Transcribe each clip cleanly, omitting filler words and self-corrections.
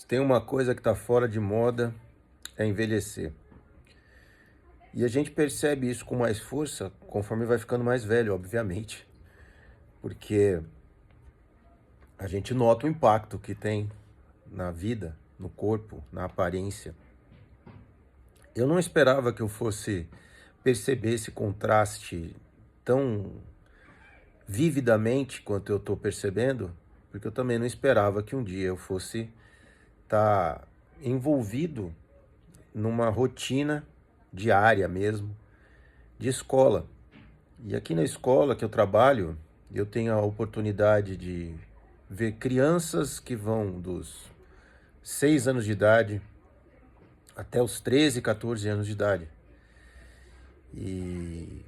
Se tem uma coisa que está fora de moda, é envelhecer. E a gente percebe isso com mais força conforme vai ficando mais velho, obviamente. Porque a gente nota o impacto que tem na vida, no corpo, na aparência. Eu não esperava que eu fosse perceber esse contraste tão vividamente quanto eu estou percebendo, porque eu também não esperava que um dia eu fosse estar envolvido numa rotina diária mesmo, de escola. E aqui na escola que eu trabalho, eu tenho a oportunidade de ver crianças que vão dos 6 anos de idade até os 13, 14 anos de idade. E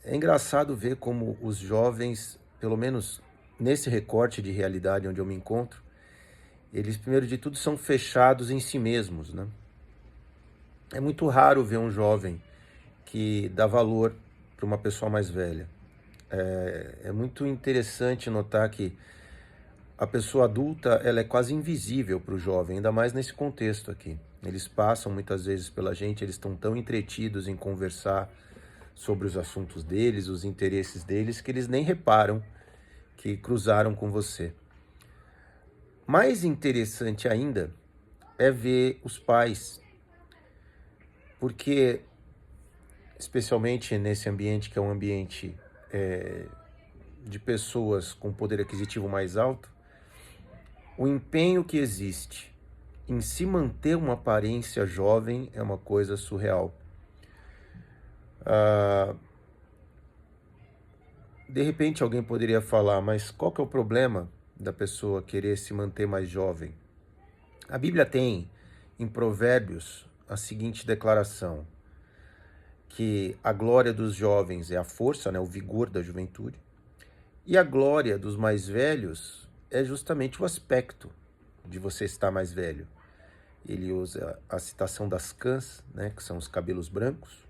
é engraçado ver como os jovens, pelo menos nesse recorte de realidade onde eu me encontro, eles, primeiro de tudo, são fechados em si mesmos, né? É muito raro ver um jovem que dá valor para uma pessoa mais velha. É muito interessante notar que a pessoa adulta ela é quase invisível para o jovem, ainda mais nesse contexto aqui. Eles passam muitas vezes pela gente, eles estão tão entretidos em conversar sobre os assuntos deles, os interesses deles, que eles nem reparam que cruzaram com você. Mais interessante ainda é ver os pais, porque, especialmente nesse ambiente que é um ambiente de pessoas com poder aquisitivo mais alto, o empenho que existe em se manter uma aparência jovem é uma coisa surreal. De repente alguém poderia falar, mas qual que é o problema da pessoa querer se manter mais jovem? A Bíblia tem em Provérbios a seguinte declaração, que a glória dos jovens é a força, né, o vigor da juventude, e a glória dos mais velhos é justamente o aspecto de você estar mais velho. Ele usa a citação das cãs, né, que são os cabelos brancos,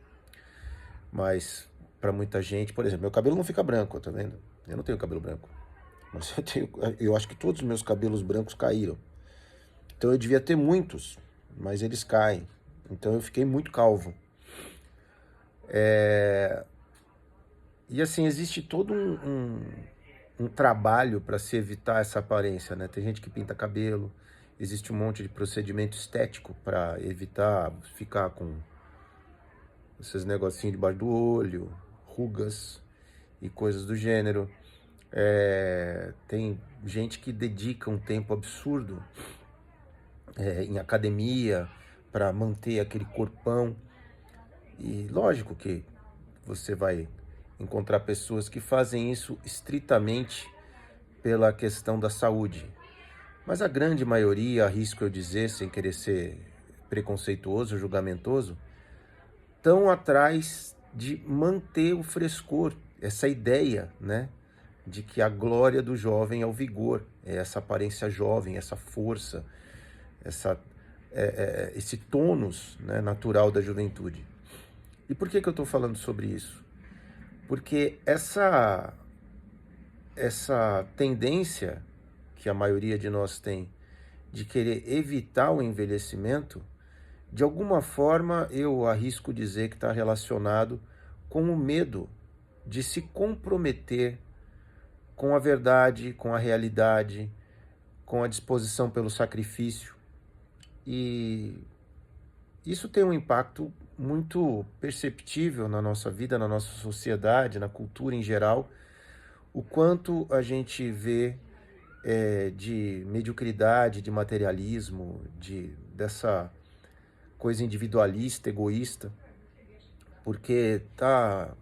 mas para muita gente, por exemplo, meu cabelo não fica branco, tá vendo? Eu não tenho cabelo branco, mas eu acho que todos os meus cabelos brancos caíram. Então eu devia ter muitos, mas eles caem. Então eu fiquei muito calvo. E assim, existe todo um trabalho para se evitar essa aparência, né? Tem gente que pinta cabelo, existe um monte de procedimento estético para evitar ficar com esses negocinhos debaixo do olho, rugas e coisas do gênero. Tem gente que dedica um tempo absurdo em academia para manter aquele corpão. E lógico que você vai encontrar pessoas que fazem isso estritamente pela questão da saúde. Mas a grande maioria, arrisco eu dizer, sem querer ser preconceituoso, julgamentoso, estão atrás de manter o frescor, essa ideia, né, de que a glória do jovem é o vigor, é essa aparência jovem, essa força, esse tônus, né, natural da juventude. E por que eu estou falando sobre isso? Porque essa tendência que a maioria de nós tem de querer evitar o envelhecimento, de alguma forma eu arrisco dizer que está relacionado com o medo de se comprometer com a verdade, com a realidade, com a disposição pelo sacrifício. E isso tem um impacto muito perceptível na nossa vida, na nossa sociedade, na cultura em geral, o quanto a gente vê de mediocridade, de materialismo, dessa coisa individualista, egoísta, porque tá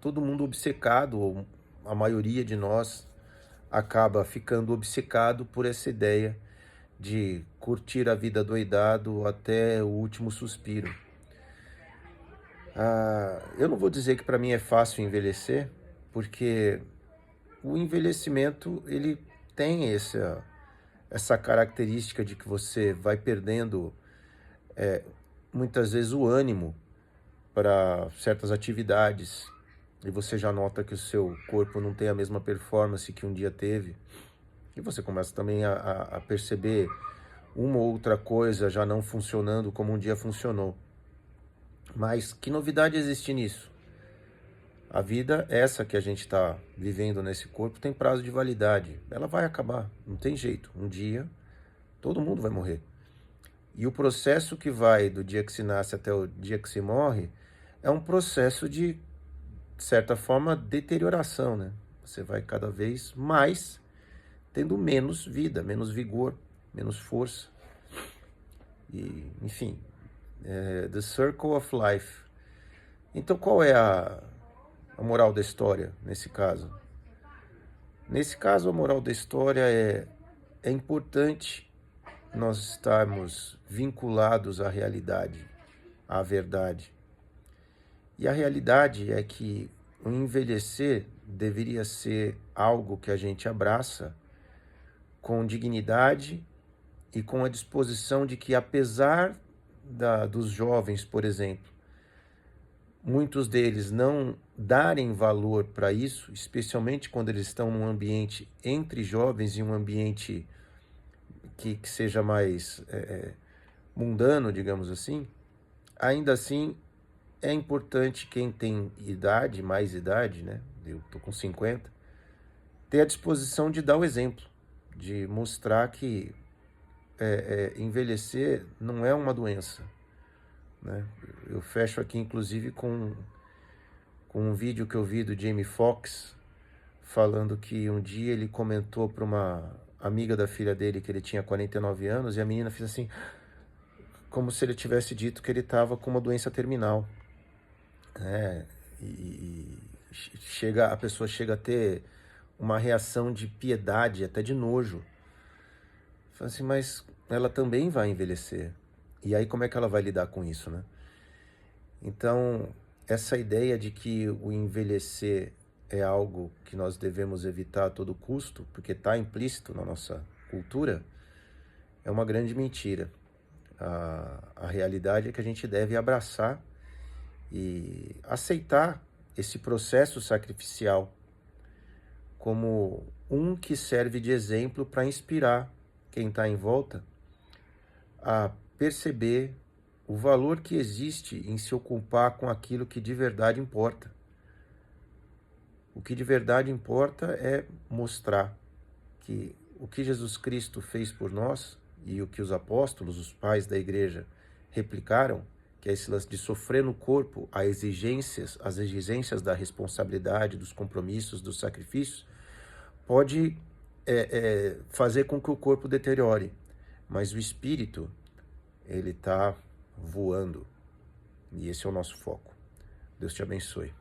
todo mundo obcecado, ou a maioria de nós acaba ficando obcecado por essa ideia de curtir a vida doidado até o último suspiro. Eu não vou dizer que para mim é fácil envelhecer, porque o envelhecimento ele tem essa característica de que você vai perdendo muitas vezes o ânimo para certas atividades e você já nota que o seu corpo não tem a mesma performance que um dia teve e você começa também a perceber uma ou outra coisa já não funcionando como um dia funcionou. Mas que novidade existe nisso? A vida, essa que a gente está vivendo nesse corpo, tem prazo de validade. Ela vai acabar, não tem jeito. Um dia, todo mundo vai morrer. E o processo que vai do dia que se nasce até o dia que se morre é um processo de certa forma, deterioração, né? Você vai cada vez mais tendo menos vida, menos vigor, menos força. E, enfim, the circle of life. Então, qual é a moral da história nesse caso? Nesse caso, a moral da história é importante nós estarmos vinculados à realidade, à verdade. E a realidade é que o envelhecer deveria ser algo que a gente abraça com dignidade e com a disposição de que, apesar dos jovens, por exemplo, muitos deles não darem valor para isso, especialmente quando eles estão num ambiente entre jovens e um ambiente que seja mais mundano, digamos assim, ainda assim é importante quem tem idade, mais idade, né? Eu tô com 50, ter a disposição de dar o exemplo, de mostrar que envelhecer não é uma doença, né? Eu fecho aqui, inclusive, com um vídeo que eu vi do Jamie Foxx, falando que um dia ele comentou para uma amiga da filha dele que ele tinha 49 anos, e a menina fez assim, como se ele tivesse dito que ele estava com uma doença terminal. E a pessoa chega a ter uma reação de piedade, até de nojo. Fala assim, mas ela também vai envelhecer. E aí como é que ela vai lidar com isso, né? Então, essa ideia de que o envelhecer é algo que nós devemos evitar a todo custo, porque está implícito na nossa cultura, é uma grande mentira. A realidade é que a gente deve abraçar e aceitar esse processo sacrificial como um que serve de exemplo para inspirar quem está em volta a perceber o valor que existe em se ocupar com aquilo que de verdade importa. O que de verdade importa é mostrar que o que Jesus Cristo fez por nós e o que os apóstolos, os pais da igreja, replicaram, que é esse lance de sofrer no corpo as exigências da responsabilidade, dos compromissos, dos sacrifícios, pode fazer com que o corpo deteriore, mas o espírito, ele está voando, e esse é o nosso foco. Deus te abençoe.